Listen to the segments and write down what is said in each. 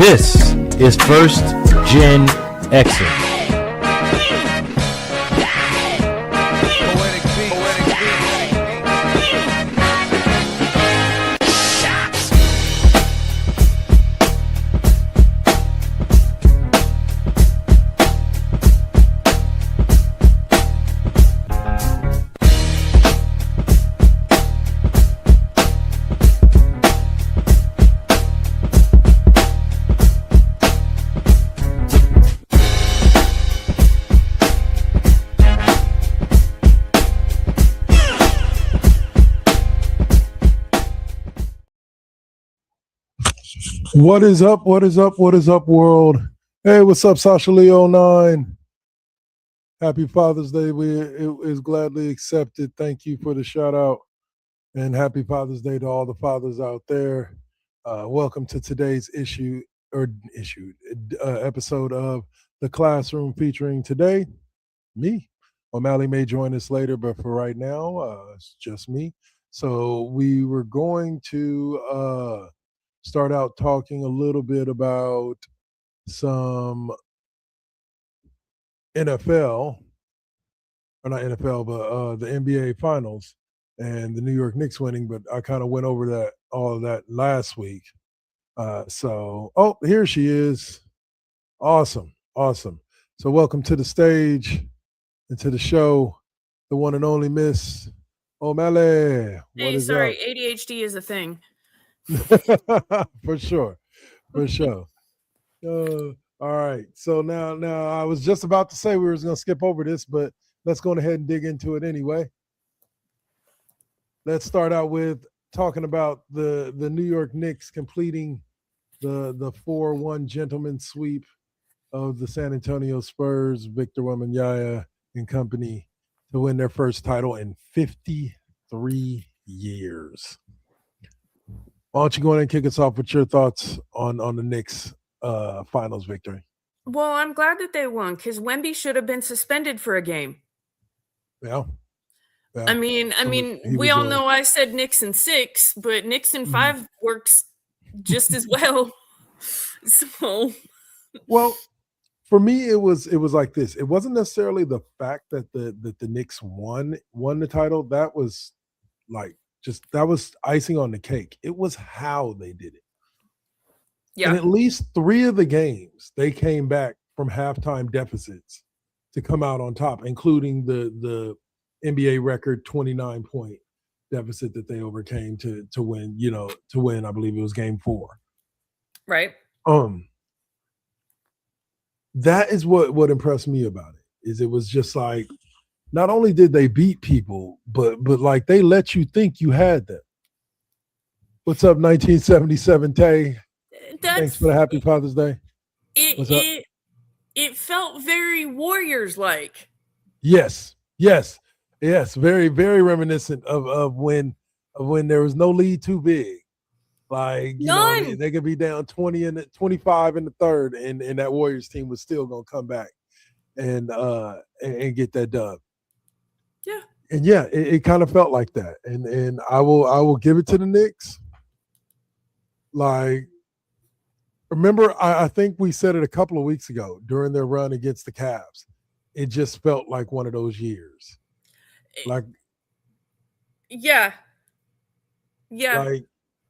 This is First Gen Xers. What is up? What is up? What is up, world? Hey, what's up, Sasha Leo 9? Happy Father's Day. It is gladly accepted. Thank you for the shout out. And happy Father's Day to all the fathers out there. Welcome to today's episode of The Classroom, featuring today, me. O'Malley may join us later, but for right now, it's just me. So we were going to start out talking a little bit about some NFL, or not NFL, but the NBA Finals and the New York Knicks winning. But I kind of went over all of that last week. Here she is. Awesome. So welcome to the stage and to the show, the one and only Miss O'Malley. Hey, sorry, ADHD is a thing. For sure. All right. So now I was just about to say we were going to skip over this, but let's go ahead and dig into it anyway. Let's start out with talking about the New York Knicks completing the 4-1 gentleman sweep of the San Antonio Spurs, Victor Wembanyama and company, to win their first title in 53 years. Why don't you go ahead and kick us off with your thoughts on the Knicks finals victory? Well, I'm glad that they won because Wemby should have been suspended for a game. Yeah. I mean, we all know I said Knicks in 6, but Knicks in 5 works just as well. So, well, for me, it was like this. It wasn't necessarily the fact that the Knicks won the title. That was that was icing on the cake. It was how they did it. Yeah. And at least 3 of the games, they came back from halftime deficits to come out on top, including the NBA record 29-point deficit that they overcame to win, I believe it was game 4. Right. That is what impressed me about it, is it was just like, not only did they beat people, but like they let you think you had them. What's up, 1977 Tay? Thanks for the happy Father's Day. It felt very Warriors-like. Yes. Very, very reminiscent of when there was no lead too big. Like, they could be down 25 in the third, and that Warriors team was still gonna come back and get that dub. Yeah. And yeah, it kind of felt like that. And I will give it to the Knicks. Like, remember, I think we said it a couple of weeks ago during their run against the Cavs. It just felt like one of those years. Like, yeah. Like,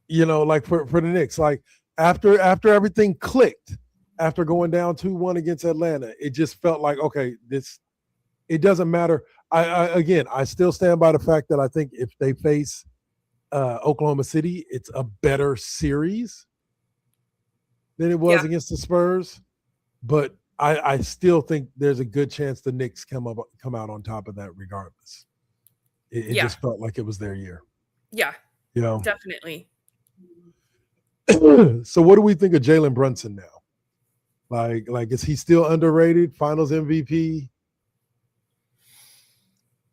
like for the Knicks, like after everything clicked, after going down 2-1 against Atlanta, it just felt like, okay, it doesn't matter. I still stand by the fact that I think if they face Oklahoma City, it's a better series than it was against the Spurs. But I still think there's a good chance the Knicks come out on top of that regardless. It just felt like it was their year. Yeah. Definitely. So what do we think of Jalen Brunson now? Like, is he still underrated? Finals MVP?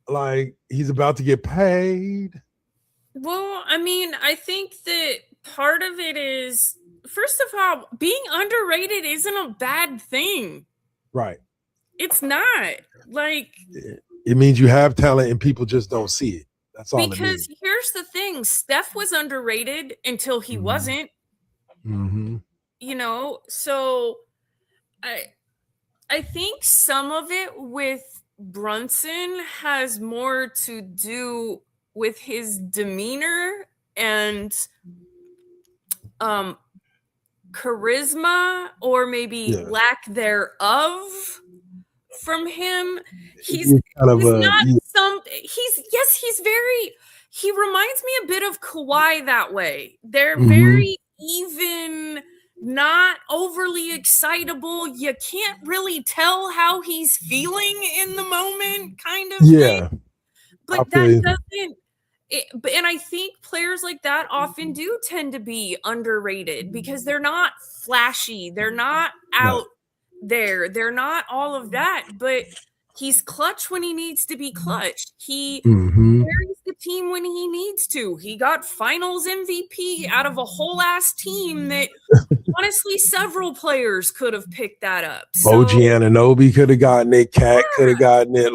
Like, he's about to get paid? Well, I mean, I think that part of it is, first of all, being underrated isn't a bad thing. Right. It's not. Like, it means you have talent and people just don't see it. That's all. Because here's the thing: Steph was underrated until he wasn't. Mm-hmm. so I think some of it with Brunson has more to do with his demeanor and charisma, or maybe lack thereof from him. He's very, he reminds me a bit of Kawhi that way. They're very even, not overly excitable. You can't really tell how he's feeling in the moment, kind of thing. But that doesn't, and I think players like that often do tend to be underrated because they're not flashy. They're not out there. They're not all of that, but he's clutch when he needs to be clutch. He carries the team when he needs to. He got finals MVP out of a whole ass team that honestly several players could have picked that up. OG Anunoby could have gotten it. Cat could have gotten it.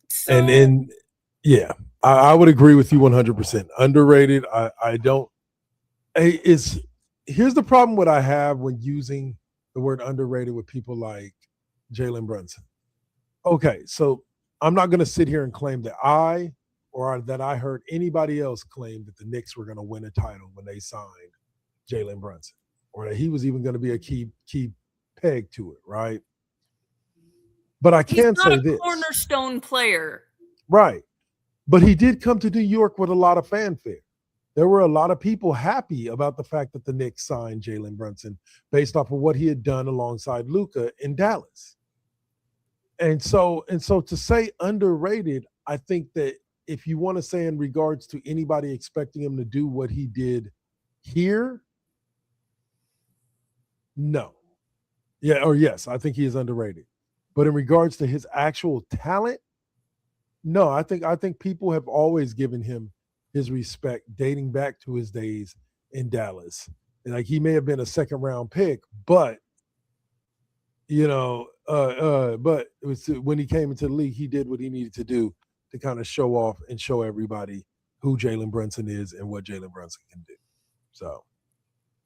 So, and I would agree with you 100%. Underrated. Here's the problem what I have when using the word underrated with people like Jalen Brunson. Okay, so I'm not going to sit here and claim that I heard anybody else claim that the Knicks were going to win a title when they signed Jalen Brunson, or that he was even going to be a key peg to it, right? But I can say this: cornerstone player, right? But he did come to New York with a lot of fanfare. There were a lot of people happy about the fact that the Knicks signed Jalen Brunson based off of what he had done alongside Luka in Dallas. And so to say underrated, I think that if you want to say in regards to anybody expecting him to do what he did here, no. Yeah, or yes, I think he is underrated. But in regards to his actual talent, no, I think people have always given him his respect dating back to his days in Dallas. And like, he may have been a second round pick, but but it was when he came into the league, he did what he needed to do to kind of show off and show everybody who Jalen Brunson is and what Jalen Brunson can do. So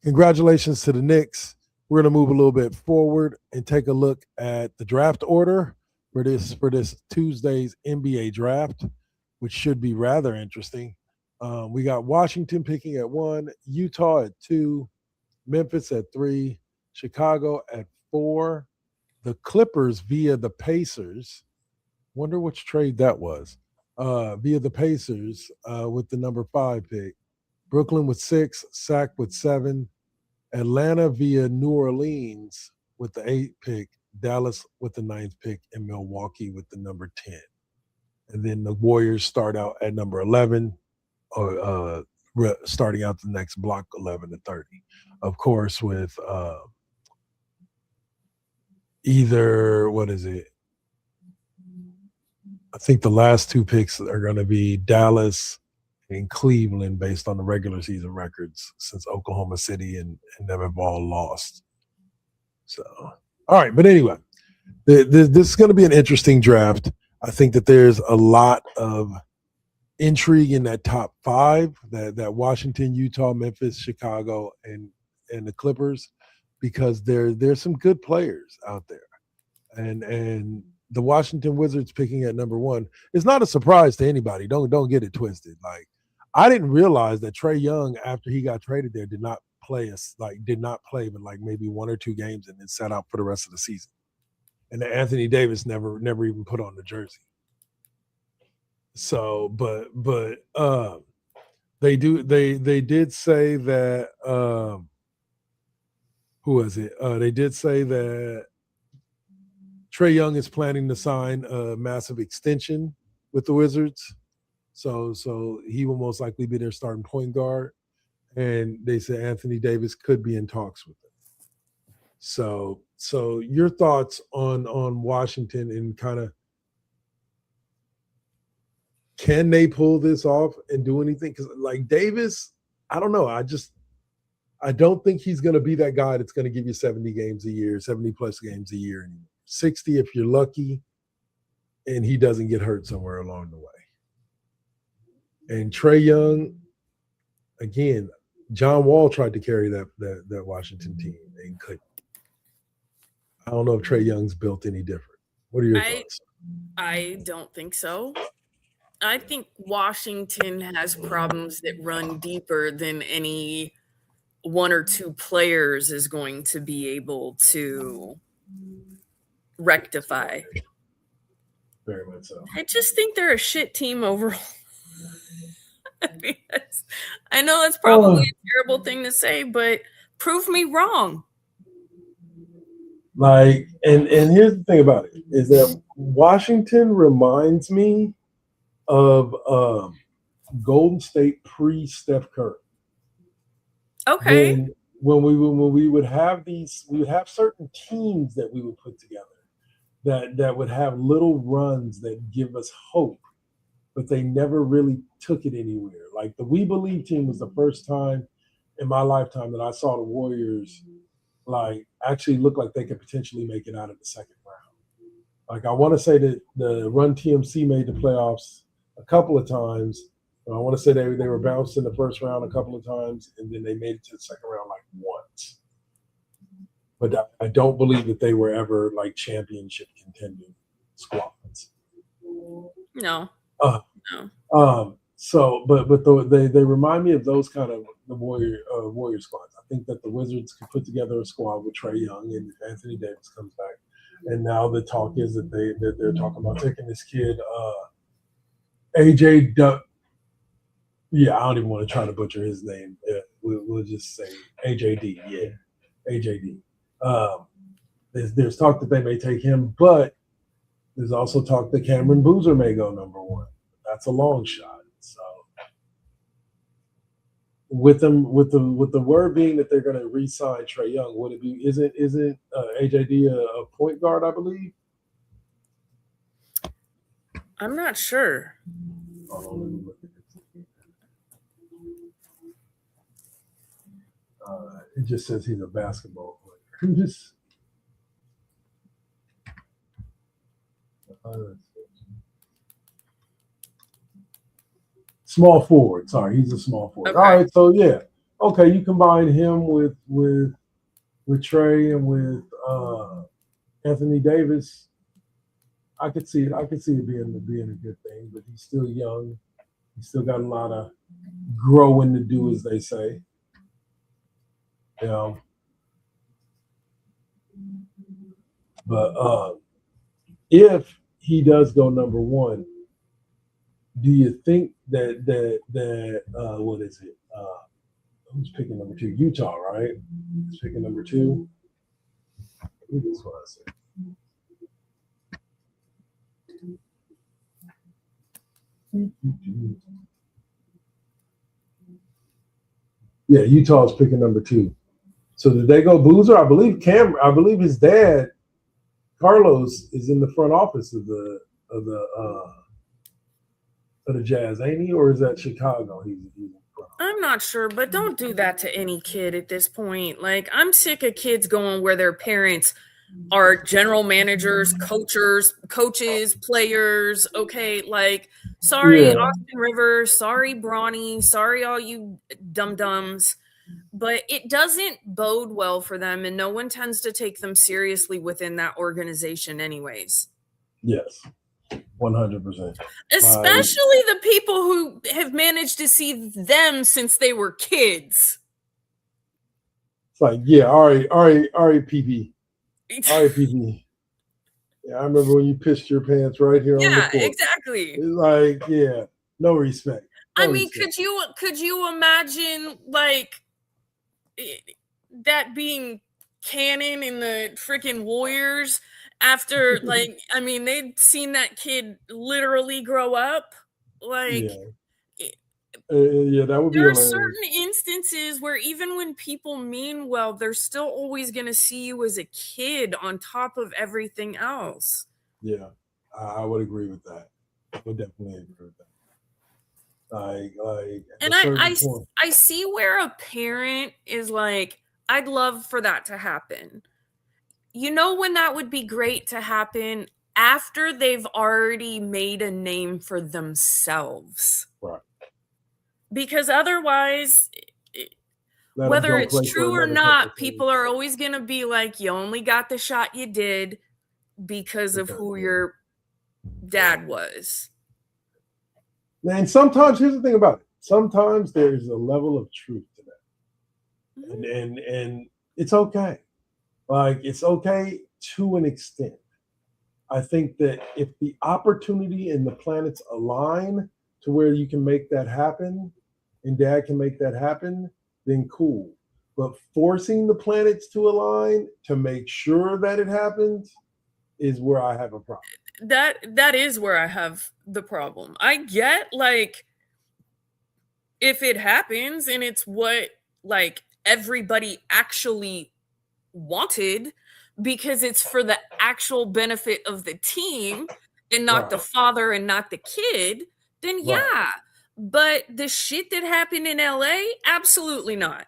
congratulations to the Knicks. We're going to move a little bit forward and take a look at the draft order for this Tuesday's NBA draft, which should be rather interesting. We got Washington picking at 1, Utah at 2, Memphis at 3, Chicago at 4, the Clippers via the Pacers. Wonder which trade that was. Via the Pacers with the number 5 pick. Brooklyn with 6, Sac with 7, Atlanta via New Orleans with the 8th pick, Dallas with the 9th pick, and Milwaukee with the number 10. And then the Warriors start out at number 11, starting out the next block 11 to 30. Of course, with I think the last 2 picks are going to be Dallas and Cleveland based on the regular season records, since Oklahoma City and them have all lost. So, all right. But anyway, this is going to be an interesting draft. I think that there's a lot of intrigue in that top 5, that Washington, Utah, Memphis, Chicago, and the Clippers, because there's some good players out there. And the Washington Wizards picking at number 1 is not a surprise to anybody. Don't get it twisted. Like, I didn't realize that Trae Young, after he got traded there, did not play but like maybe 1 or 2 games and then sat out for the rest of the season. And that Anthony Davis never even put on the jersey. So, but they did say that who was it? They did say that Trae Young is planning to sign a massive extension with the Wizards. So he will most likely be their starting point guard. And they said Anthony Davis could be in talks with them. So your thoughts on Washington and kind of, can they pull this off and do anything? Because like Davis, I don't know. I don't think he's going to be that guy that's going to give you 70 games a year, 70 plus games a year anymore. 60 if you're lucky, and he doesn't get hurt somewhere along the way. And Trae Young, again, John Wall tried to carry that Washington team and couldn't. I don't know if Trae Young's built any different. What are your thoughts? I don't think so. I think Washington has problems that run deeper than any one or two players is going to be able to rectify. Very much so. I just think they're a shit team overall. I know that's probably a terrible thing to say, but prove me wrong. Like, and here's the thing about it is that Washington reminds me of Golden State pre-Steph Curry. Okay. When we would have these, we would have certain teams that we would put together that would have little runs that give us hope, but they never really took it anywhere. Like the We Believe team was the first time in my lifetime that I saw the Warriors like actually look like they could potentially make it out of the second round. Like I want to say that the Run TMC made the playoffs a couple of times. I want to say they were bounced in the first round a couple of times, and then they made it to the second round like once. But I don't believe that they were ever like championship contending squads. No. No. So, but they remind me of those kind of the Warrior squads. I think that the Wizards could put together a squad with Trae Young and if Anthony Davis comes back. And now the talk is that they're talking about taking this kid, AJ Duck. Yeah, I don't even want to try to butcher his name. We'll just say AJD. Yeah, AJD. There's talk that they may take him, but there's also talk that Cameron Boozer may go number one. That's a long shot. So with the word being that they're going to re-sign Trae Young, would it be? Isn't AJD a point guard? I believe. I'm not sure. It just says he's a basketball player. Just small forward. Sorry, he's a small forward. Okay. All right, so yeah, okay. You combine him with Trae and with Anthony Davis. I could see it being a good thing, but he's still young. He's still got a lot of growing to do, as they say. You know, but if he does go number one, do you think that what is it? Who's picking number two? Utah, right? Who's picking number two? I think that's what I said. Yeah, Utah's picking number two. So did they go Boozer? I believe his dad, Carlos, is in the front office of the Jazz, ain't he? Or is that Chicago? He's I'm not sure, but don't do that to any kid at this point. Like, I'm sick of kids going where their parents are general managers, coaches, players. Okay, like, sorry, Austin Rivers, sorry, Bronny, sorry, all you dum-dums. But it doesn't bode well for them, and no one tends to take them seriously within that organization anyways. Yes, 100%. Especially the people who have managed to see them since they were kids. It's like, yeah, all right, PB. All right, PB. Yeah, I remember when you pissed your pants right here on the court. Yeah, exactly. It's like, yeah, no respect. I mean, could you imagine like that being canon in the freaking Warriors after like, I mean, they'd seen that kid literally grow up. Like, yeah, that would be there are hilarious. certain instances where even when people mean well, they're still always going to see you as a kid on top of everything else. Yeah, I would agree with that. I would definitely agree with that. And I see where a parent is like, I'd love for that to happen. You know when that would be great to happen? After they've already made a name for themselves. Right. Because otherwise, Whether it's true or not, people are always going to be like, you only got the shot you did because of who your dad was. And sometimes, here's the thing about it. Sometimes there's a level of truth to that. Mm-hmm. And it's okay. Like, it's okay to an extent. I think that if the opportunity and the planets align to where you can make that happen and dad can make that happen, then cool. But forcing the planets to align to make sure that it happens is where I have a problem. That is where I have the problem. I get, like, if it happens and it's what, like, everybody actually wanted, because it's for the actual benefit of the team and not the father and not the kid, then yeah. But the shit that happened in LA, absolutely not.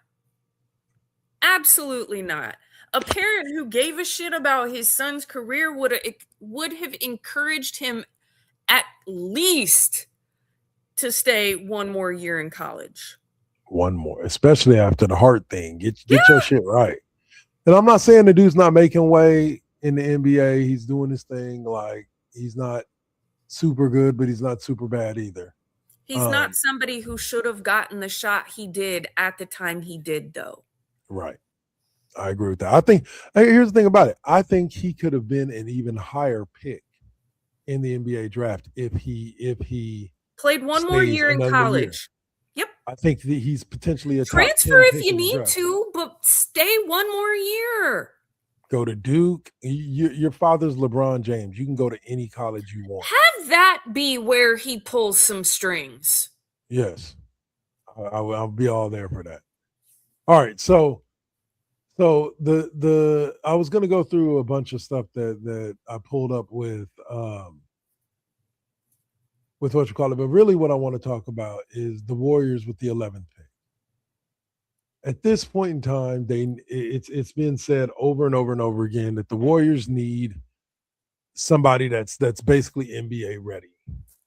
Absolutely not. A parent who gave a shit about his son's career would have encouraged him at least to stay one more year in college. One more, especially after the heart thing. Get your shit right. And I'm not saying the dude's not making way in the NBA. He's doing his thing. Like, he's not super good, but he's not super bad either. He's not somebody who should have gotten the shot he did at the time he did, though. Right. I agree with that. I think, here's the thing about it. I think he could have been an even higher pick in the NBA draft if he played one more year in college. Yep. I think that he's potentially a transfer if you need to, but stay one more year. Go to Duke. Your father's LeBron James. You can go to any college you want. Have that be where he pulls some strings. Yes. I'll be all there for that. All right. So the I was going to go through a bunch of stuff that I pulled up with what you call it, but really what I want to talk about is the Warriors with the 11th pick. At this point in time, it's been said over and over and over again that the Warriors need somebody that's basically NBA ready,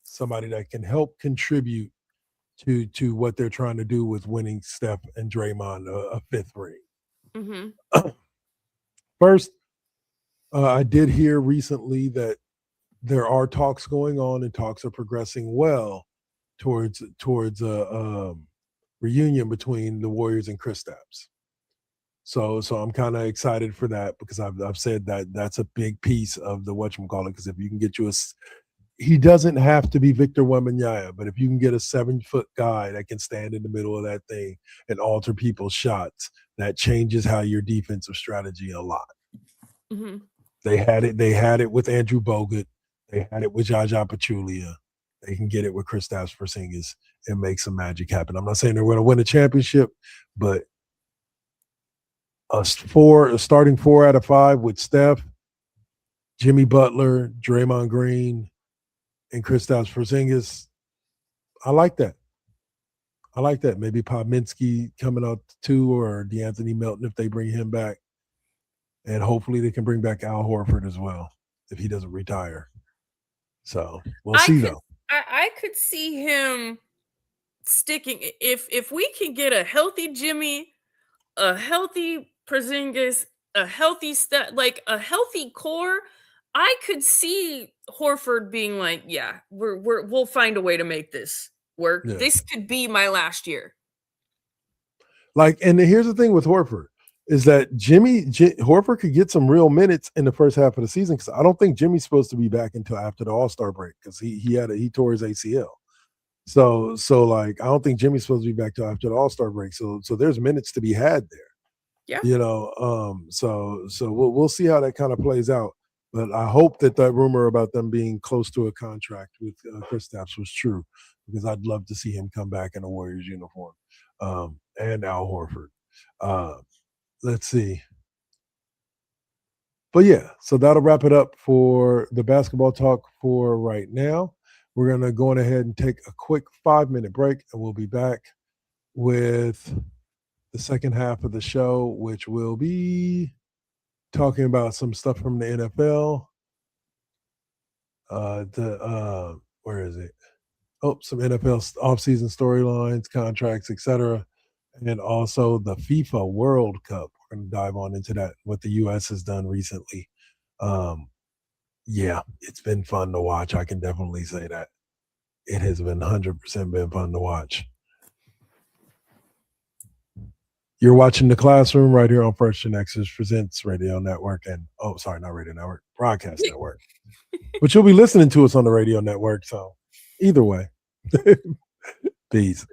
somebody that can help contribute to what they're trying to do with winning Steph and Draymond a fifth ring. Mm-hmm. First, I did hear recently that there are talks going on and talks are progressing well towards a reunion between the Warriors and Kristaps. So I'm kind of excited for that because I've said that that's a big piece of the whatchamacallit, because if you can get he doesn't have to be Victor Wembanyama, but if you can get a 7-foot guy that can stand in the middle of that thing and alter people's shots, that changes how your defensive strategy a lot. Mm-hmm. They had it with Andrew Bogut. They had it with Jaja Pachulia. They can get it with Kristaps Porzingis and make some magic happen. I'm not saying they're going to win a championship, but a starting 4 out of 5 with Steph, Jimmy Butler, Draymond Green, and Kristaps Porzingis, I like that. Maybe Pominski coming out too, or DeAnthony Melton if they bring him back. And hopefully they can bring back Al Horford as well if he doesn't retire. So we'll see, though. I could see him sticking if we can get a healthy Jimmy, a healthy Porzingis, a healthy like a healthy core. I could see Horford being like, "Yeah, we'll find a way to make this work. Yeah. This could be my last year." Like, and here's the thing with Horford is that Horford could get some real minutes in the first half of the season, because I don't think Jimmy's supposed to be back until after the All-Star break, because he tore his ACL. So like I don't think Jimmy's supposed to be back till after the All-Star break. So there's minutes to be had there. Yeah. You know, so we'll see how that kind of plays out. But I hope that rumor about them being close to a contract with Kristaps was true, because I'd love to see him come back in a Warriors uniform, and Al Horford. Let's see. But yeah, so that'll wrap it up for the basketball talk for right now. We're going to go on ahead and take a quick 5-minute break, and we'll be back with the second half of the show, which will be talking about some stuff from the NFL. Where is it? Oh, some NFL offseason storylines, contracts, etc. and also the FIFA World Cup. We're going to dive on into that, what the U.S. has done recently. Yeah, it's been fun to watch. I can definitely say that. It has been 100% been fun to watch. You're watching The Classroom right here on First GenXers Presents Radio Network and, not Radio Network, Broadcast Network. But you'll be listening to us on the radio network, so either way. Peace.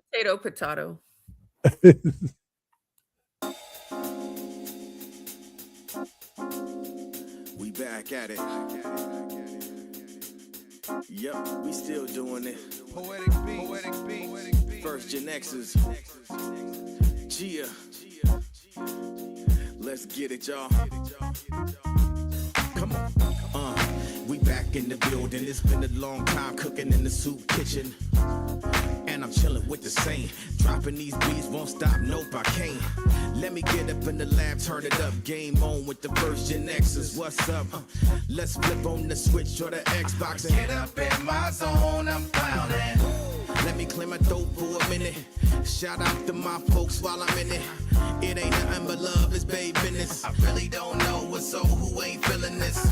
Potato. We back at it. Yep, we still doing it. Poetic beat. First GenXers. Gia. Let's get it, y'all. Come on. We back in the building. It's been a long time cooking in the soup kitchen. And I'm chilling with the same. Dropping these beats won't stop, nope, I can't. Let me get up in the lab, turn it up. Game on with the first GenXers. What's up? Let's flip on the switch or the Xbox and get up in my zone, I'm clowning. Let me clear my throat for a minute. Shout out to my folks while I'm in it. It ain't nothing but love, it's babe business. I really don't know what's who ain't feeling this.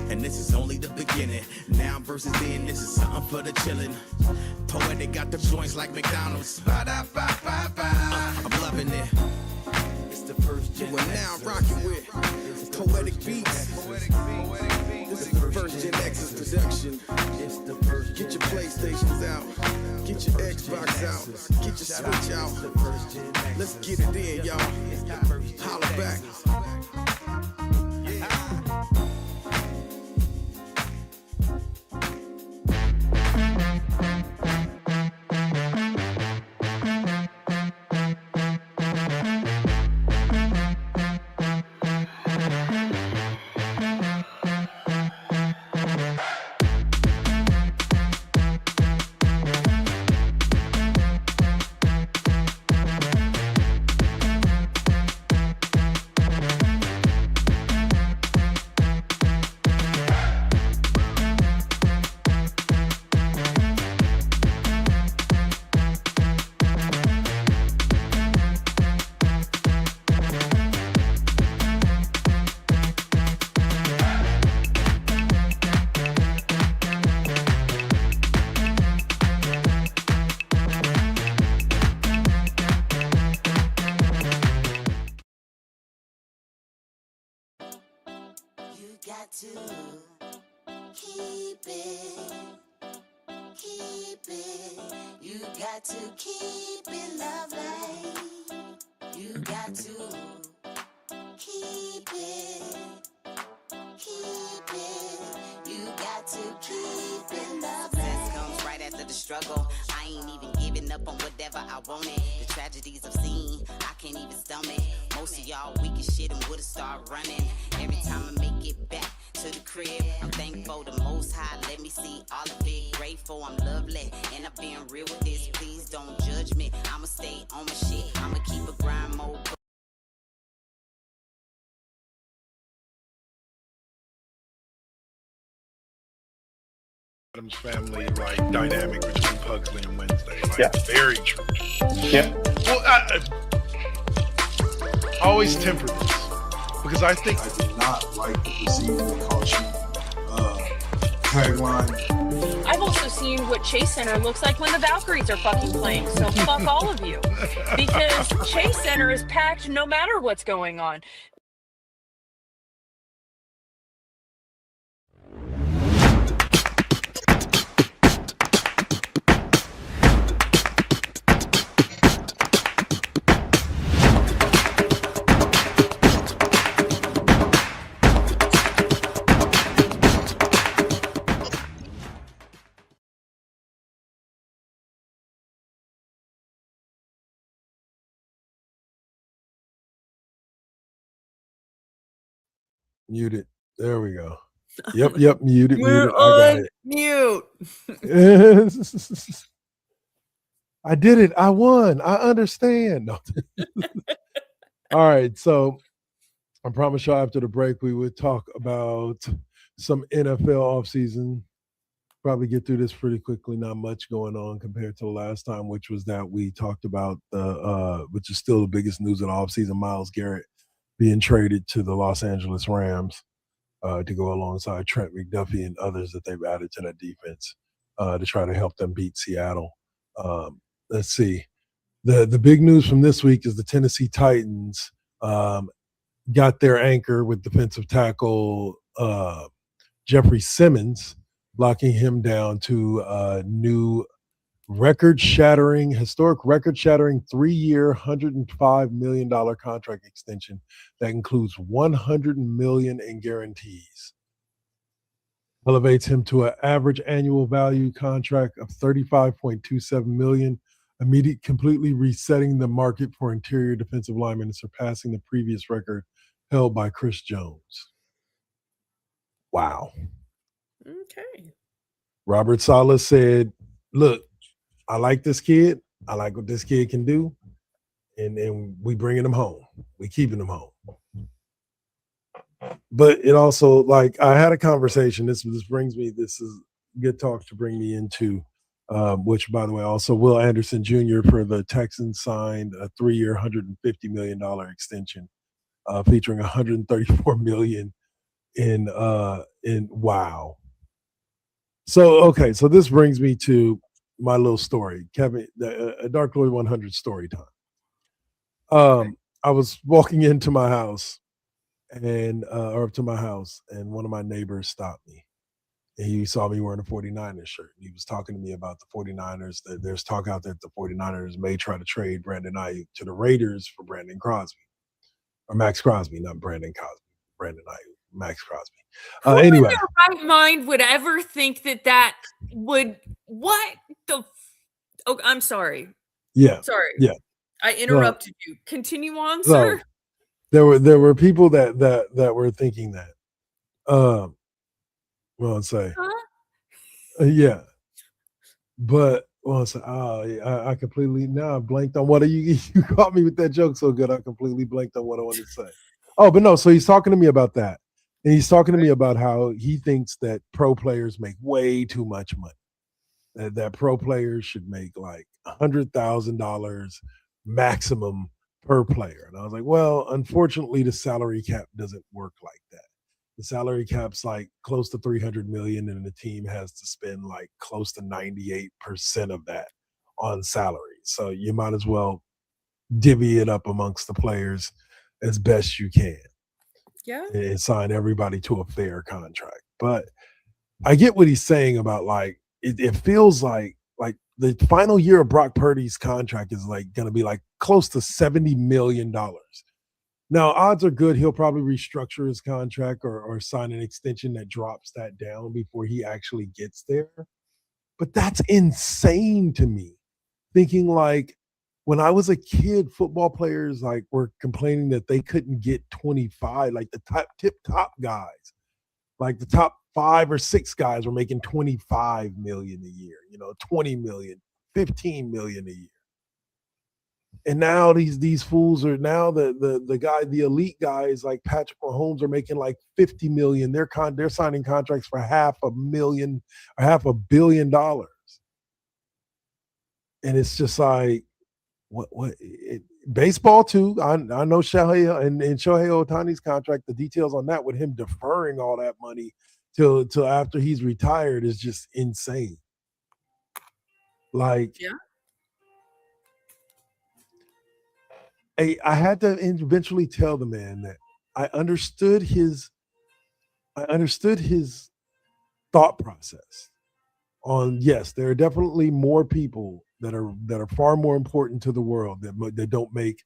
And this is only the beginning. Now versus then, this is something for the chillin'. Poetic got the joints like McDonald's. I'm loving it. It's the first GenXers. We're now rocking with Poetic Beats. This is the first GenXers production. Get your PlayStations out. Get your Xbox out. Get your Switch out. Let's get it in, y'all. Holla back. got to keep it. You got to keep it lovely. You got to keep it. You got to keep it lovely. Success comes right after the struggle. I ain't even giving up on whatever I wanted. The tragedies I've seen, I can't even stomach. Most of y'all weak as shit and would've started running. Every time I make it back to the crib, I'm thankful the Most High let me see all of it. Grateful I'm lovely, and I've been real with this. Please don't judge me. I'ma stay on my shit. I'ma keep a grind mode. Adam's family like dynamic between Pugsley and Wednesday. Like, yeah. Very true. Yeah. Well, I always temper this because I think I did not like the receiving caution tagline. I've also seen what Chase Center looks like when the Valkyries are fucking playing. So fuck all of you, because Chase Center is packed no matter what's going on. Muted. There we go. Yep. Muted. We're I got on mute. it. I did it. I won. I understand. No. All right. So I promised y'all after the break we would talk about some NFL offseason probably get through this pretty quickly. Not much going on compared to the last time, which was that we talked about which is still the biggest news of the offseason, Myles Garrett being traded to the Los Angeles Rams to go alongside Trent McDuffie and others that they've added to that defense to try to help them beat Seattle. Let's see. The big news from this week is the Tennessee Titans got their anchor with defensive tackle Jeffrey Simmons, locking him down to a new historic record-shattering 3-year, $105 million contract extension that includes $100 million in guarantees. Elevates him to an average annual value contract of $35.27 million, completely resetting the market for interior defensive linemen and surpassing the previous record held by Chris Jones. Wow. Okay. Robert Saleh said, look, I like this kid. I like what this kid can do. And we bringing him home. We keeping him home. But it also, like, I had a conversation. This is good talk to bring me into, which, by the way, also Will Anderson Jr. for the Texans signed a 3-year, $150 million extension, featuring $134 million in wow. So this brings me to my little story, Kevin, a Dark Lord 100 story time. I was walking into my house and up to my house, and one of my neighbors stopped me. And he saw me wearing a 49ers shirt. He was talking to me about the 49ers. That there's talk out there that the 49ers may try to trade Brandon Ayuk to the Raiders for Brandon Crosby. Or Max Crosby, not Brandon Crosby. Brandon Ayuk, Max Crosby. Anyway. Who in their right mind would ever think that would, what the, I'm sorry. Yeah. Sorry. Yeah. I interrupted you. Continue on, sir. There were people that were thinking that. Well, say, yeah, but well, say, I completely now blanked on what you caught me with that joke so good. I completely blanked on what I wanted to say. Oh, but no. So he's talking to me about that, and he's talking to me about how he thinks that pro players make way too much money. That pro players should make like $100,000 maximum per player. And I was like, well, unfortunately, the salary cap doesn't work like that. The salary cap's like close to $300 million, and the team has to spend like close to 98% of that on salary. So you might as well divvy it up amongst the players as best you can. Yeah. And sign everybody to a fair contract. But I get what he's saying about like it feels like the final year of Brock Purdy's contract is like going to be like close to $70 million. Now, odds are good he'll probably restructure his contract or sign an extension that drops that down before he actually gets there. But that's insane to me. Thinking like when I was a kid, football players like were complaining that they couldn't get 25, like the top guys, like the top 5 or 6 guys were making 25 million a year, 20 million, 15 million a year. And now these fools are now the elite guys like Patrick Mahomes are making like 50 million. They're signing contracts for $500,000 or $500 million. And it's just like baseball too. I know Shohei and Shohei Ohtani's contract, the details on that with him deferring all that money till after he's retired is just insane. Like, yeah. I had to eventually tell the man that I understood his thought process on, yes, there are definitely more people that are far more important to the world that don't make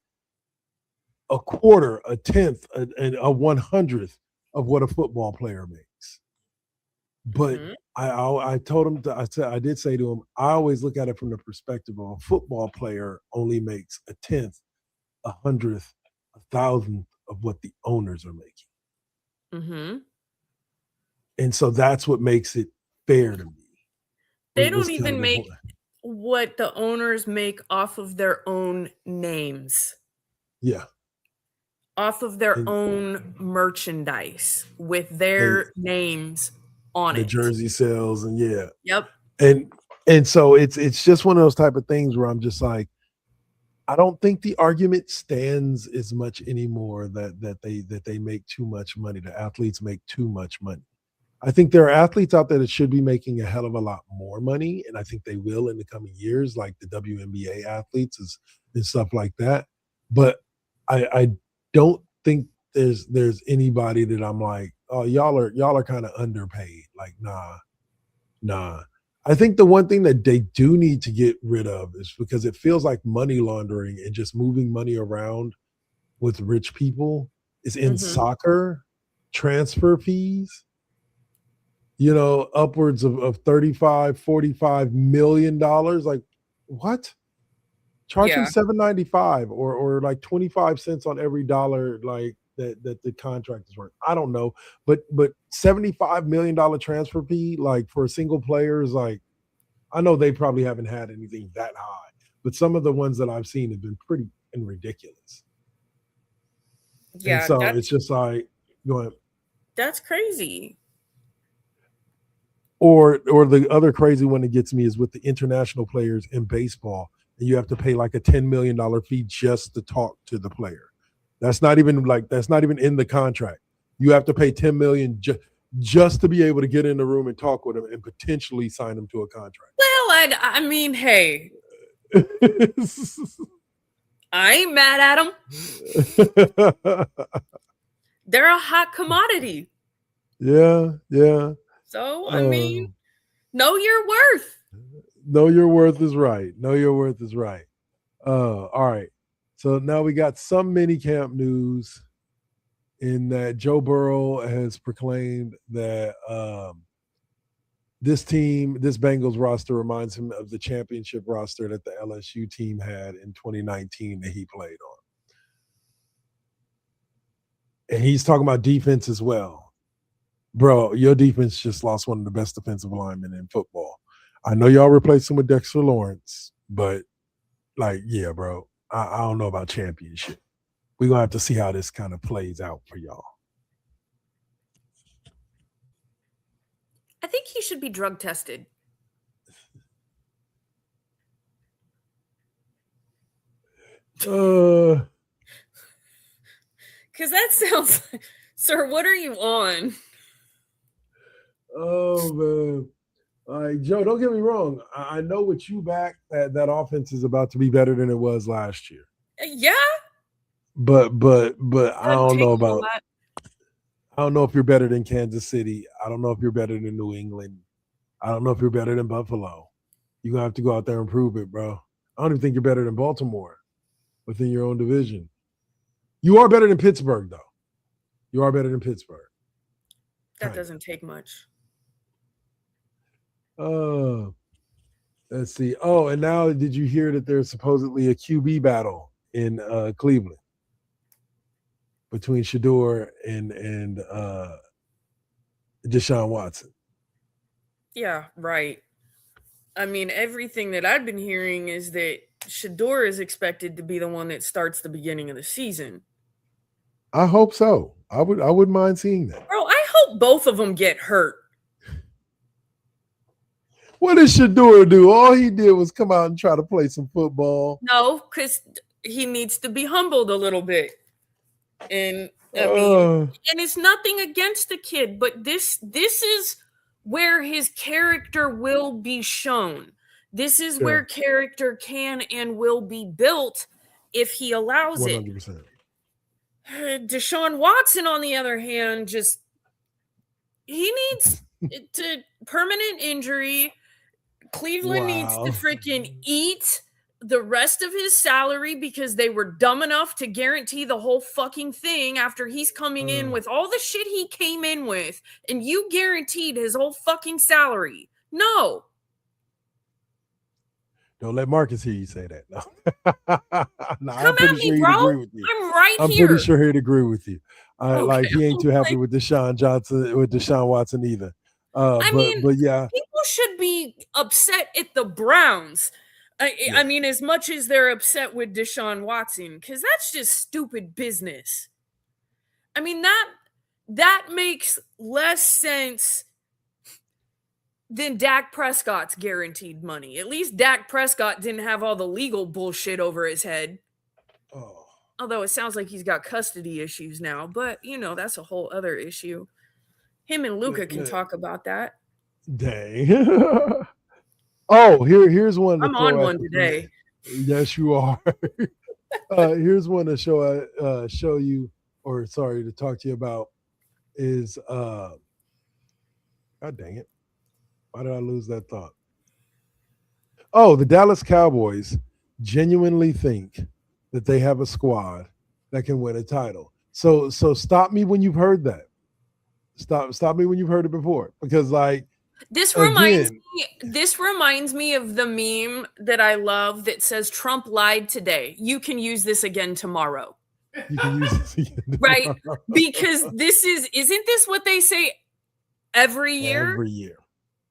a quarter, a tenth, a 100th of what a football player makes. But I told him, I did say to him, I always look at it from the perspective of a football player only makes a tenth, 100th, 1,000th of what the owners are making. Mm-hmm. And so that's what makes it fair to me. They don't even make what the owners make off of their own names. Yeah. Off of their own merchandise with their names on the it. jersey sales, and Yep. And so it's just one of those type of things where I'm just like, I don't think the argument stands as much anymore that they make too much money. The athletes make too much money. I think there are athletes out there that should be making a hell of a lot more money, and I think they will in the coming years, like the WNBA athletes and stuff like that. But I don't think there's anybody that I'm like, oh, y'all are kind of underpaid. Like, nah. I think the one thing that they do need to get rid of is because it feels like money laundering and just moving money around with rich people is in soccer transfer fees, upwards of 35, 45 million dollars. Like, what? Charging $7.95 or like 25 cents on every dollar, like that the contract is worth. I don't know, but $75 million transfer fee, like for a single player, is like, I know they probably haven't had anything that high, but some of the ones that I've seen have been pretty and ridiculous. Yeah, and so it's just like, go ahead. That's crazy. Or the other crazy one that gets me is with the international players in baseball, and you have to pay like a $10 million fee just to talk to the player. That's not even in the contract. You have to pay $10 million just to be able to get in the room and talk with him and potentially sign him to a contract. Well, I mean, hey, I ain't mad at them. They're a hot commodity. Yeah. So, I mean, know your worth. Know your worth is right. All right. So now we got some mini camp news in that Joe Burrow has proclaimed that this Bengals roster reminds him of the championship roster that the LSU team had in 2019 that he played on. And he's talking about defense as well. Bro, your defense just lost one of the best defensive linemen in football. I know y'all replaced him with Dexter Lawrence, but yeah, bro, I don't know about championship. We're going to have to see how this kind of plays out for y'all. I think he should be drug tested. Because that sounds like, sir, what are you on? Oh, man. All right, Joe, don't get me wrong. I know with you back, that offense is about to be better than it was last year. Yeah. But I don't know about – I don't know if you're better than Kansas City. I don't know if you're better than New England. I don't know if you're better than Buffalo. You're going to have to go out there and prove it, bro. I don't even think you're better than Baltimore within your own division. You are better than Pittsburgh, though. You are better than Pittsburgh. That doesn't take much. Let's see. Oh, and now did you hear that there's supposedly a QB battle in Cleveland between Shador and Deshaun Watson? Yeah, right. I mean, everything that I've been hearing is that Shador is expected to be the one that starts the beginning of the season. I hope so. I wouldn't mind seeing that. Bro, I hope both of them get hurt. What did Shador do? All he did was come out and try to play some football. No, because he needs to be humbled a little bit. And I mean, and it's nothing against the kid, but this is where his character will be shown. This is where character can and will be built if he allows 100%. it. Deshaun Watson, on the other hand, he needs to permanent injury. Cleveland needs to freaking eat the rest of his salary because they were dumb enough to guarantee the whole fucking thing after he's coming in with all the shit he came in with, and you guaranteed his whole fucking salary. No. Don't let Marcus hear you say that. No. Come at me, bro. I'm right here. I'm pretty sure he'd agree with you. He ain't too happy with Deshaun Watson either. But yeah, people should be upset at the Browns. I mean, as much as they're upset with Deshaun Watson, because that's just stupid business. I mean, that makes less sense then Dak Prescott's guaranteed money. At least Dak Prescott didn't have all the legal bullshit over his head. Oh. Although it sounds like he's got custody issues now, but that's a whole other issue. Him and Luca can talk about that. Dang. Oh, here's one. I'm on one today. Yes, you are. Here's one to show you, or sorry, to talk to you about is God dang it. Why did I lose that thought? Oh, the Dallas Cowboys genuinely think that they have a squad that can win a title. So stop me when you've heard that. Stop me when you've heard it before, because this reminds me of the meme that I love that says Trump lied today. You can use this again tomorrow. You can use this again tomorrow. Right? Because isn't this what they say every year?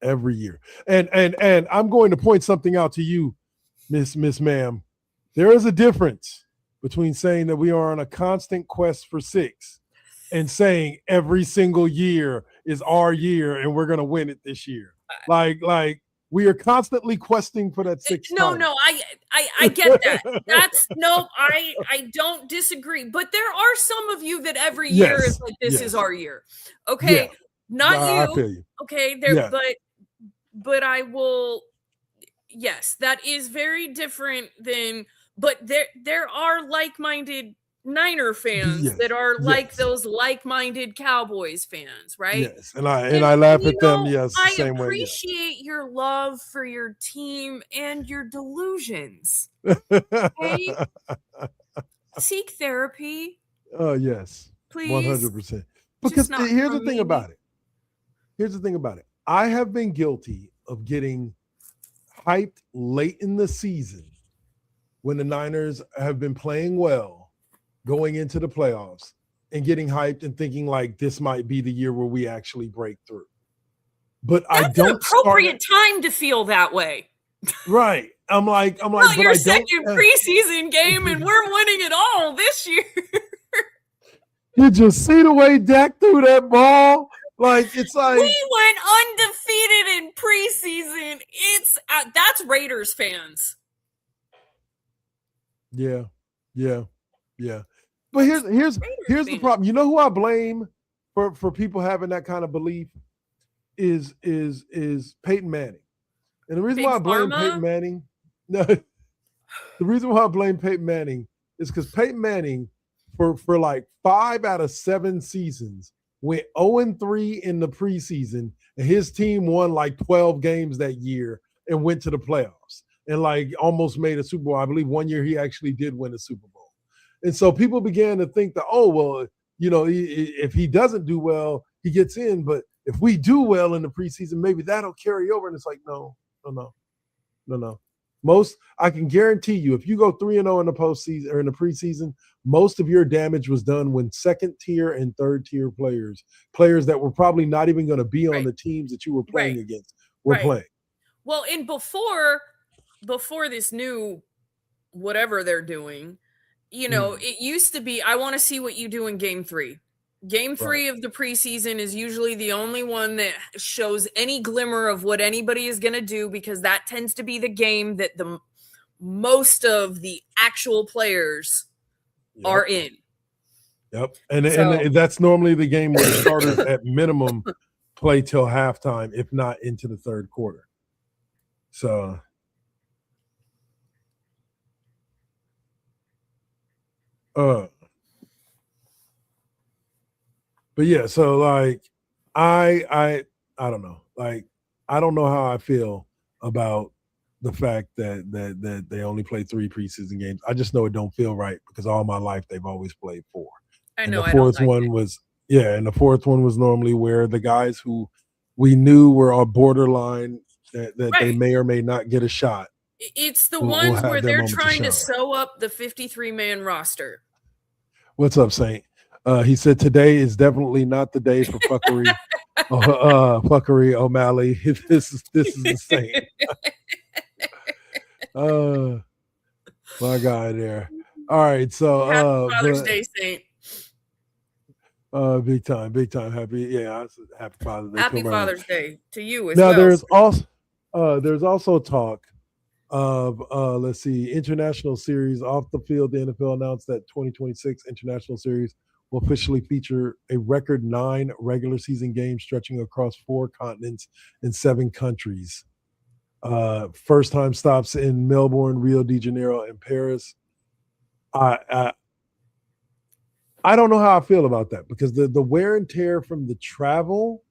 Every year. And I'm going to point something out to you, Miss Ma'am. There is a difference between saying that we are on a constant quest for 6 and saying every single year is our year and we're going to win it this year. Like we are constantly questing for that 6th title. No, I get that. I don't disagree. But there are some of you that every year is like, this is our year. Okay. Yeah. Not I feel you. Okay. But I will. Yes, that is very different than. But there are like-minded Niner fans that are like those like-minded Cowboys fans, right? Yes, and I laugh at them. Yes, the same way. I appreciate your love for your team and your delusions. Okay? Seek therapy. Oh yes, please, 100%. Because here's the thing about it. I have been guilty of getting hyped late in the season when the Niners have been playing well going into the playoffs and getting hyped and thinking like this might be the year where we actually break through. But that's I don't an appropriate time to feel that way. Right. I'm like, well, your second preseason game and we're winning it all this year. Did you see the way Dak threw that ball? Like, it's like we went undefeated in preseason. It's that's Raiders fans. Yeah. But here's the problem. You know who I blame for people having that kind of belief is Peyton Manning. And the reason why I blame Peyton Manning, the reason why I blame Peyton Manning is because Peyton Manning for like 5 out of 7 seasons went 0-3 in the preseason, and his team won like 12 games that year and went to the playoffs and like almost made a Super Bowl. I believe one year he actually did win a Super Bowl. And so people began to think that, oh, well, if he doesn't do well, he gets in. But if we do well in the preseason, maybe that'll carry over. And it's like, no. Most, I can guarantee you, if you go 3-0 in the postseason or in the preseason, most of your damage was done when second tier and third tier players that were probably not even going to be on the teams that you were playing against, were playing. Well, and before this new whatever they're doing, it used to be, I want to see what you do in game 3. Game 3 of the preseason is usually the only one that shows any glimmer of what anybody is going to do, because that tends to be the game that the most of the actual players are in. Yep. And that's normally the game where starters at minimum play till halftime, if not into the third quarter. So but yeah, so like I don't know. Like, I don't know how I feel about the fact that they only play 3 preseason games. I just know it don't feel right, because all my life they've always played 4. I know. And the fourth one was normally where the guys who we knew were on borderline that they may or may not get a shot. It's the ones where they're trying to sew up the 53-man roster. What's up, Saint? He said today is definitely not the day for fuckery. Fuckery O'Malley. This is the Saint. My guy there. All right, so Father's Day, Saint. Big time. Happy Father's Day. Happy to my- Father's Day to you as Now well. there's also talk of let's see, international series off the field. The NFL announced that 2026 international series will officially feature a record 9 regular season games stretching across 4 continents and 7 countries. First time stops in Melbourne, Rio de Janeiro, and Paris. I don't know how I feel about that because the wear and tear from the travel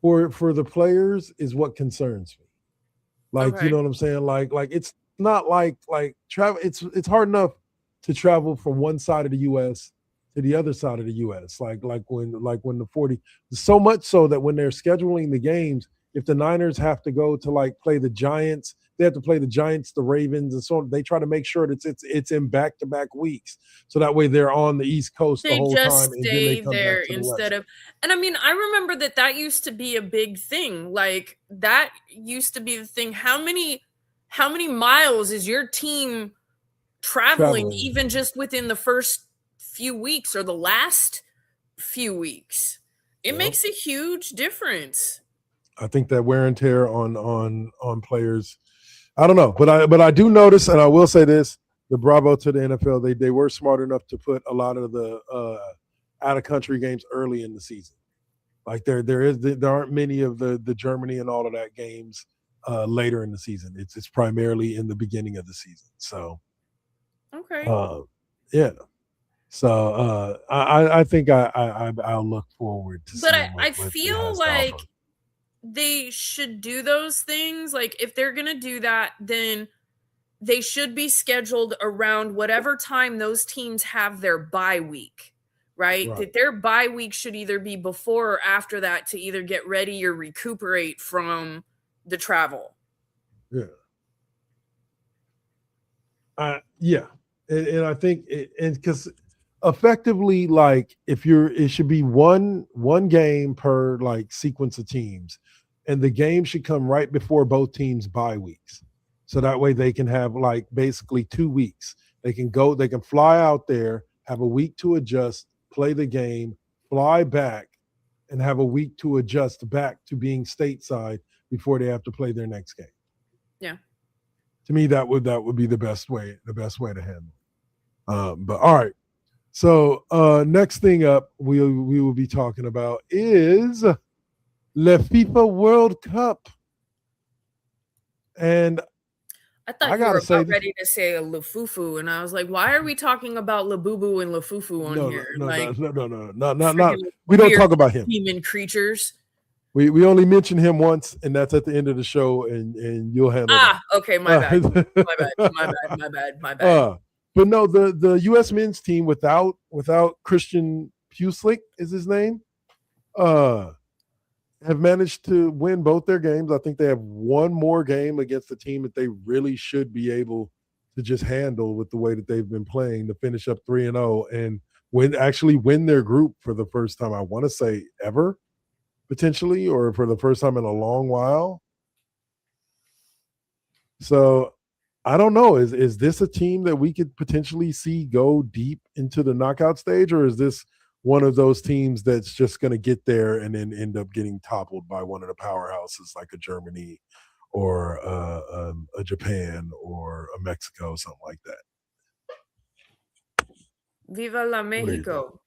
for the players is what concerns me. Like, you know what I'm saying? Like it's not like travel. It's hard enough to travel from one side of the U.S. to the other side of the U.S. Like when the 40, so much so that when they're scheduling the games, if the Niners have to go to like play the Giants, they have to play the Giants, the Ravens, and so on. They try to make sure that it's in back-to-back weeks, so that way they're on the East Coast the whole time, and then they come there back to the instead West. of. And I mean, I remember that used to be a big thing. Like that used to be the thing. How many miles is your team traveling, even just within the first few weeks or the last few weeks? It makes a huge difference. I think that wear and tear on players. I don't know, but I do notice, and I will say this: the bravo to the NFL. They were smart enough to put a lot of the out of country games early in the season. Like there aren't many of the Germany and all of that games later in the season. It's primarily in the beginning of the season. So yeah. So I think I'll look forward to. But I feel like they should do those things. Like if they're gonna do that, then they should be scheduled around whatever time those teams have their bye week, right? That their bye week should either be before or after that to either get ready or recuperate from the travel. Yeah. Yeah. And I think because effectively, like it should be one game per like sequence of teams, and the game should come right before both teams' bye weeks. So that way they can have like basically 2 weeks. They can fly out there, have a week to adjust, play the game, fly back, and have a week to adjust back to being stateside before they have to play their next game. Yeah. To me, that would be the best way to handle it. But all right. So next thing up we will be talking about is the FIFA World Cup. And I thought you were about ready to say a Lafufu, and I was like, why are we talking about Labubu and Lafufu on here? No. Like, we don't talk about him. Human creatures. We only mention him once, and that's at the end of the show, and you'll handle that. Okay, my bad. My bad. But no, the U.S. men's team without Christian Pulisic is his name, have managed to win both their games. I think they have one more game against the team that they really should be able to just handle with the way that they've been playing to finish up 3-0 and win their group for the first time, I want to say ever, potentially, or for the first time in a long while. So I don't know. Is this a team that we could potentially see go deep into the knockout stage, or is this one of those teams that's just going to get there and then end up getting toppled by one of the powerhouses like a Germany or a Japan or a Mexico, something like that? Viva la Mexico.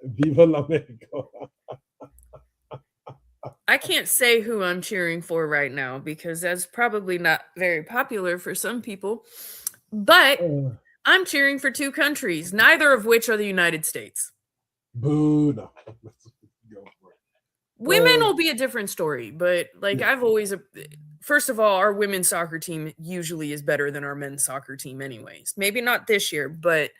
Viva la Mexico. I can't say who I'm cheering for right now because that's probably not very popular for some people. But I'm cheering for 2 countries, neither of which are the United States. Boo. No. Women will be a different story, but like I've always, first of all, our women's soccer team usually is better than our men's soccer team anyways. Maybe not this year, but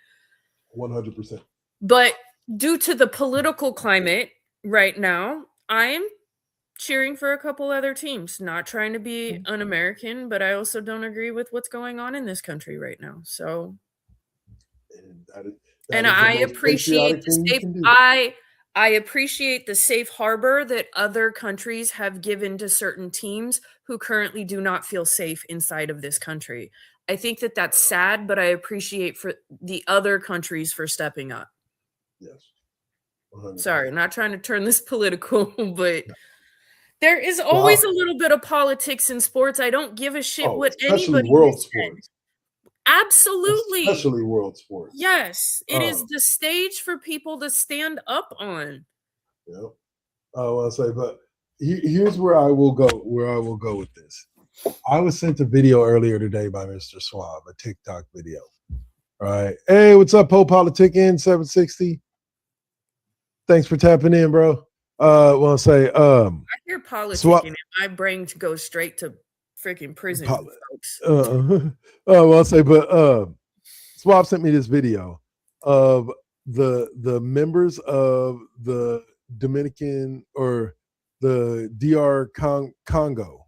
100%. But due to the political climate right now, I'm cheering for a couple other teams, not trying to be un-American, but I also don't agree with what's going on in this country right now. So, and I appreciate I appreciate the safe harbor that other countries have given to certain teams who currently do not feel safe inside of this country. I think that that's sad, but I appreciate for the other countries for stepping up. Yes, Sorry, not trying to turn this political, but there is always a little bit of politics in sports. I don't give a shit what anybody world said. sports. Absolutely. Especially world sports. Yes, it is the stage for people to stand up on. Yeah. I want to say, but here's where I will go. Where I will go with this. I was sent a video earlier today by Mr. Suave, a TikTok video. All right. Hey, what's up, Po Politicking 760? Thanks for tapping in, bro. Want to say, I hear politicking and my brain goes straight to freaking prison, folks. Well, I'll say, but Swap sent me this video of the members of the Dominican or the DR Congo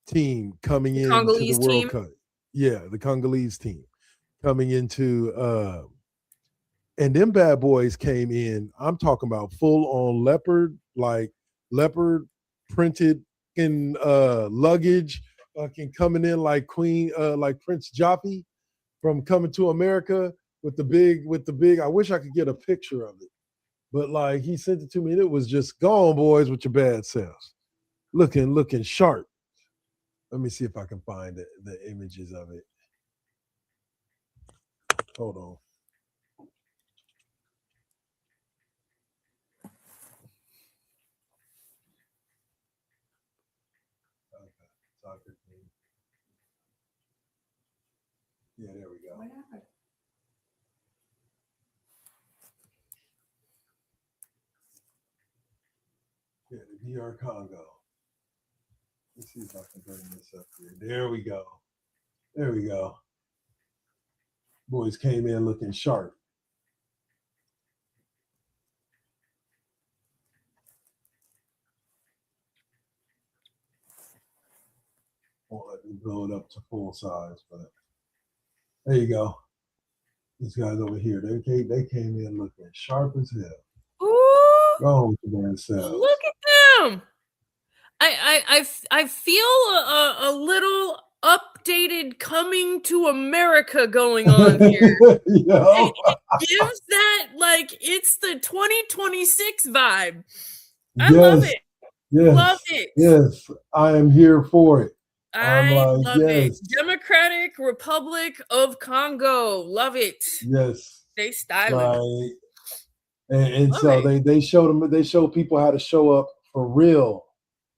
team coming into the World Cup. Yeah, the Congolese team coming into and them bad boys came in. I'm talking about full on leopard printed in luggage, fucking coming in like like Prince Joffrey from Coming to America with the big. I wish I could get a picture of it, but like he sent it to me and it was just gone, boys, with your bad selves, looking sharp. Let me see if I can find the images of it. Hold on. Soccer team. Yeah, there we go. What happened? Yeah, the DR Congo. Let's see if I can bring this up here. There we go. There we go. Boys came in looking sharp. Won't let me blow it up to full size, but there you go. These guys over here, they came in looking sharp as hell. Ooh, go home to themselves. Look at them. I feel a little updated Coming to America going on here. Yeah. It gives that like it's the 2026 vibe. I Yes, love it. Yes, Love it. Yes, I am here for it. I love it. yes. Democratic Republic of Congo. Love it. Yes. They styling. And Love so it. they show people how to show up for real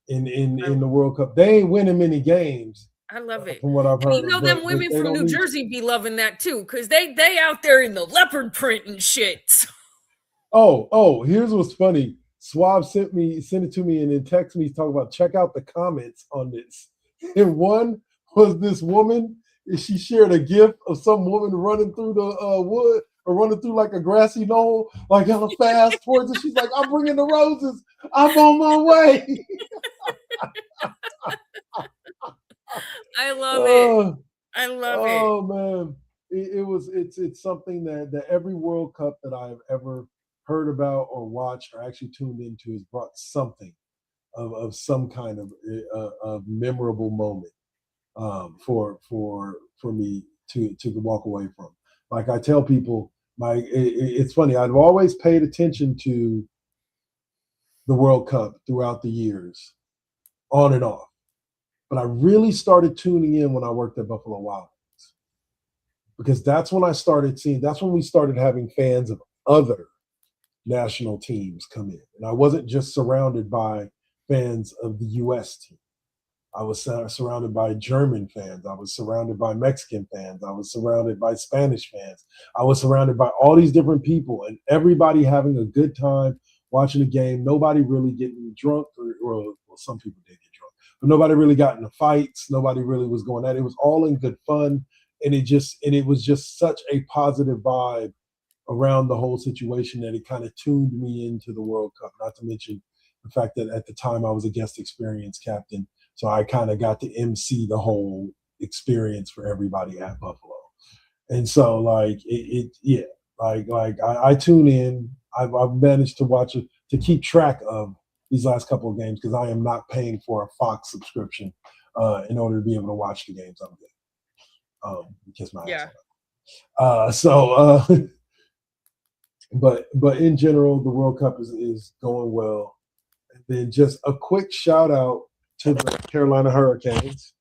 in the World Cup. They ain't winning many games. I love it. From what I've heard. And you know them women from New Jersey be loving that too, because they out there in the leopard print and shit. Oh, here's what's funny. Suave sent it to me and then texted me talking about check out the comments on this. And one was this woman, and she shared a gif of some woman running through the wood or running through like a grassy knoll, like hella fast towards it. She's like, I'm bringing the roses. I'm on my way. I love it. I love it. Oh man. It's something that every World Cup that I've ever heard about or watched or actually tuned into has brought something of some kind of memorable moment for me to walk away from. Like I tell people, it's funny. I've always paid attention to the World Cup throughout the years, on and off. But I really started tuning in when I worked at Buffalo Wild Wings, because that's when we started having fans of other national teams come in. And I wasn't just surrounded by fans of the U.S. team. I was surrounded by German fans. I was surrounded by Mexican fans. I was surrounded by Spanish fans. I was surrounded by all these different people and everybody having a good time watching the game. Nobody really getting drunk, or some people did get drunk, but nobody really got into fights. Nobody really was going at it. It was all in good fun. And it was just such a positive vibe around the whole situation that it kind of tuned me into the World Cup, not to mention the fact that at the time I was a guest experience captain. So I kind of got to MC the whole experience for everybody at Buffalo. And so like, I tune in. I've managed to watch it, to keep track of these last couple of games, because I am not paying for a Fox subscription in order to be able to watch the games. I'm good. Kiss my ass. But in general, the World Cup is going well. And then just a quick shout out to the Carolina Hurricanes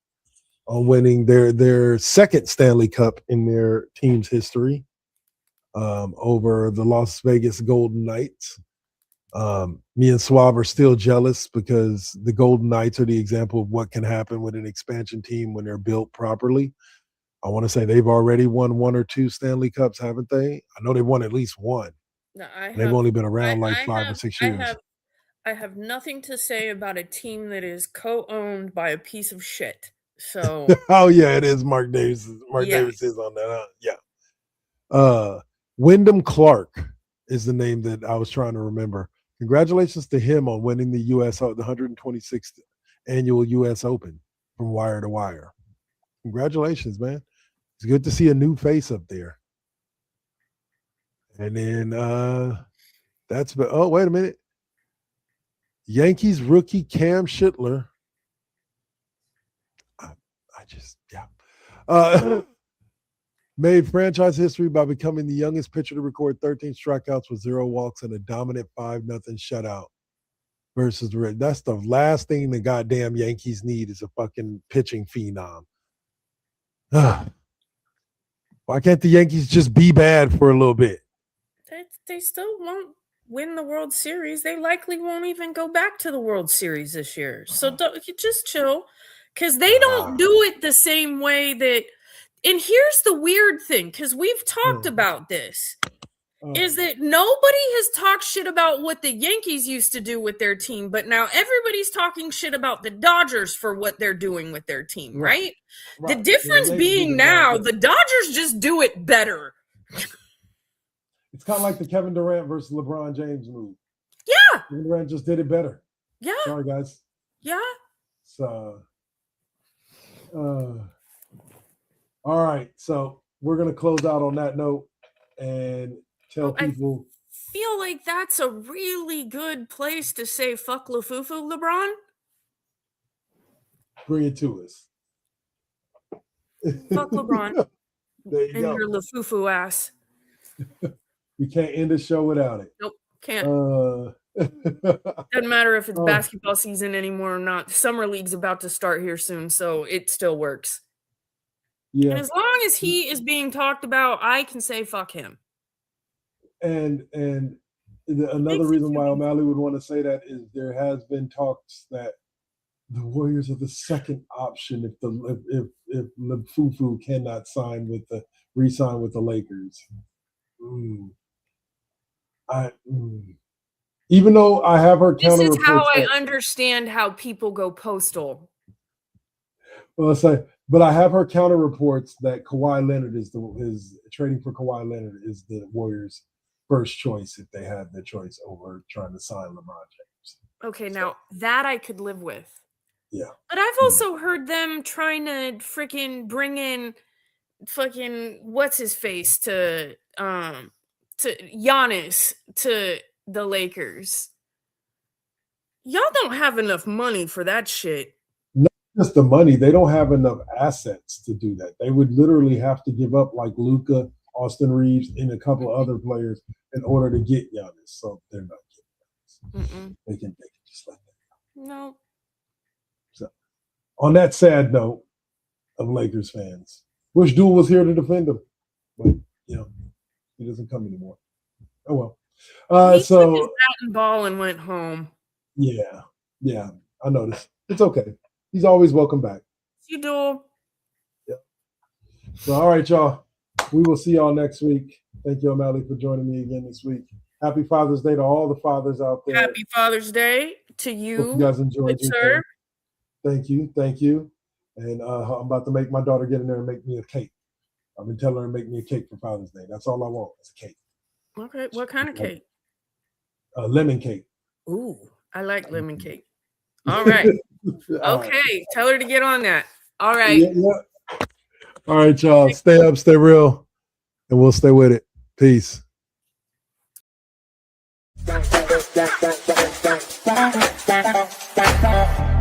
on winning their second Stanley Cup in their team's history over the Las Vegas Golden Knights. Me and Suave are still jealous because the Golden Knights are the example of what can happen with an expansion team when they're built properly. I want to say they've already won 1 or 2 Stanley Cups, haven't they? I know they won at least one. No, They've only been around 5 or 6 years. I have nothing to say about a team that is co-owned by a piece of shit. So oh yeah, it is Mark Davis. Davis is on that. Yeah. Wyndham Clark is the name that I was trying to remember. Congratulations to him on winning the 126th annual U.S. Open from wire to wire. Congratulations, man. It's good to see a new face up there. And then wait a minute. Yankees rookie Cam Schittler. Made franchise history by becoming the youngest pitcher to record 13 strikeouts with 0 walks and a dominant 5-0 shutout versus the Reds. That's the last thing the goddamn Yankees need is a fucking pitching phenom. Why can't the Yankees just be bad for a little bit? They still won't win the World Series. They likely won't even go back to the World Series this year. So just chill, because they don't do it the same way that. And here's the weird thing, because we've talked about this, is that nobody has talked shit about what the Yankees used to do with their team, but now everybody's talking shit about the Dodgers for what they're doing with their team, right? The difference being now, the Dodgers just do it better. It's kind of like the Kevin Durant versus LeBron James move. Yeah. Kevin Durant just did it better. Yeah. Sorry, guys. Yeah. So, all right. So we're going to close out on that note and tell people. I feel like that's a really good place to say fuck Lufufu, LeBron. Bring it to us. Fuck LeBron. There you go. And your Lufufu ass. We can't end the show without it. Nope, can't. Doesn't matter if it's basketball season anymore or not. Summer League's about to start here soon, so it still works. Yeah. And as long as he is being talked about, I can say fuck him. And another reason why O'Malley would want to say that is there has been talks that the Warriors are the second option if Lufufu cannot re-sign with the Lakers. Even though I have heard counter reports. This is how I understand how people go postal. Well, but I have heard counter reports that Kawhi Leonard is trading for Kawhi Leonard is the Warriors' first choice if they have their choice over trying to sign LeBron James. Okay, now that I could live with. Yeah. But I've also heard them trying to freaking bring in fucking what's his face to Giannis to the Lakers. Y'all don't have enough money for that shit. Not just the money, they don't have enough assets to do that. They would literally have to give up like Luka, Austin Reeves, and a couple of other players in order to get Giannis. So they're not getting Giannis. They can just let that go. No. So on that sad note of Lakers fans, wish Duel was here to defend him, but he doesn't come anymore. Oh well. He took his bat and ball and went home. Yeah, I noticed. It's okay. He's always welcome back. You do. Yeah. So all right, y'all. We will see y'all next week. Thank you, O'Malley, for joining me again this week. Happy Father's Day to all the fathers out there. Happy Father's Day to you. Hope you guys enjoyed it, sir. Thank you. And I'm about to make my daughter get in there and make me a cake. I've been telling her to make me a cake for Father's Day. That's all I want. It's a cake. Okay. What kind of cake? Lemon cake. Ooh, I like lemon cake. All right. Okay. Tell her to get on that. All right. Yeah. All right, y'all. Stay up, stay real, and we'll stay with it. Peace. Bang, bang, bang, bang, bang, bang, bang, bang, bang, bang.